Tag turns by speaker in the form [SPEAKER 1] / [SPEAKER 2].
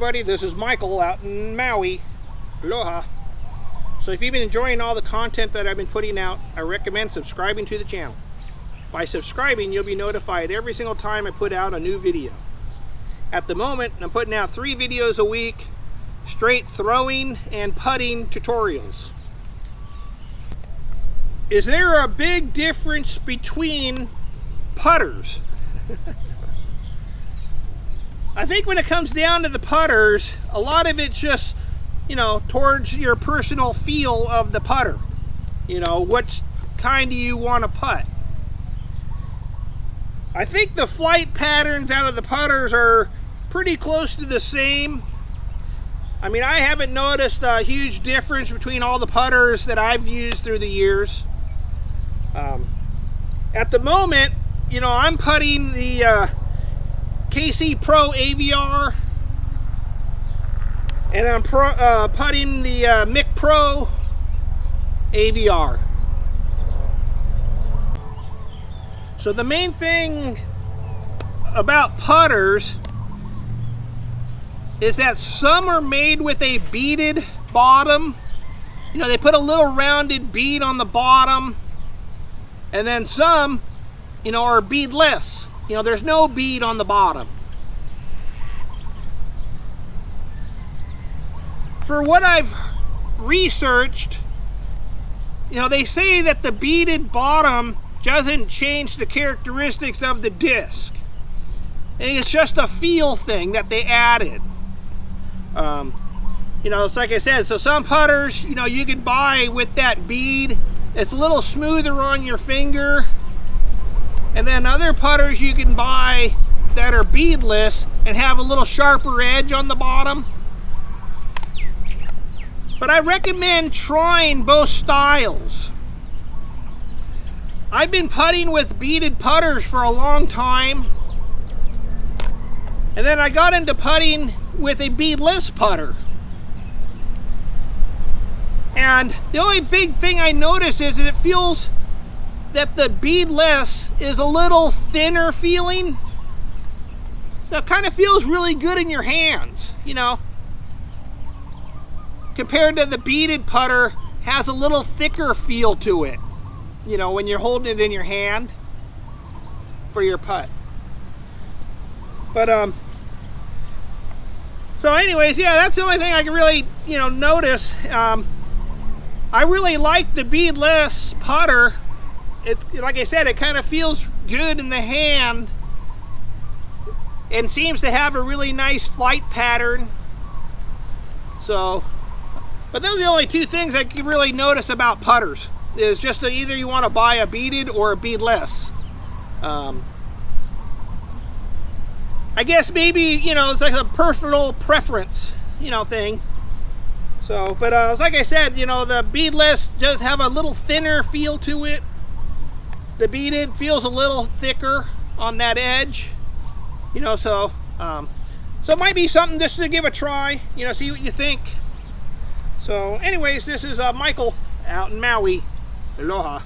[SPEAKER 1] everybody, this is Michael out in Maui. Aloha. So if you've been enjoying all the content that I've been putting out, I recommend subscribing to the channel. By subscribing, you'll be notified every single time I put out a new video. At the moment, I'm putting out 3 videos a week, straight throwing and putting tutorials. Is there a big difference between putters? I think when it comes down to the putters, a lot of it's just, towards your personal feel of the putter. What kind do you want to putt? I think the flight patterns out of the putters are pretty close to the same. I mean, I haven't noticed a huge difference between all the putters that I've used through the years. At the moment, I'm putting the KC Pro AVR, and I'm putting the Mic Pro AVR. So the main thing about putters is that some are made with a beaded bottom. They put a little rounded bead on the bottom, and then some, are beadless. There's no bead on the bottom. For what I've researched, they say that the beaded bottom doesn't change the characteristics of the disc. And it's just a feel thing that they added. It's like I said, so some putters, you can buy with that bead. It's a little smoother on your finger. And then other putters you can buy that are beadless and have a little sharper edge on the bottom. But I recommend trying both styles. I've been putting with beaded putters for a long time. And then I got into putting with a beadless putter. And the only big thing I notice is it feels that the beadless is a little thinner feeling. So it kind of feels really good in your hands, compared to the beaded putter has a little thicker feel to it, when you're holding it in your hand for your putt. But so anyways, yeah, that's the only thing I can really notice. I really like the beadless putter. Like I said, it kind of feels good in the hand and seems to have a really nice flight pattern. So, but those are the only 2 things I can really notice about putters. Is just that either you want to buy a beaded or a beadless. I guess maybe, it's like a personal preference, thing. So, but like I said, the beadless does have a little thinner feel to it. The beaded feels a little thicker on that edge, so it might be something just to give a try, see what you think. So anyways, this is Michael out in Maui. Aloha.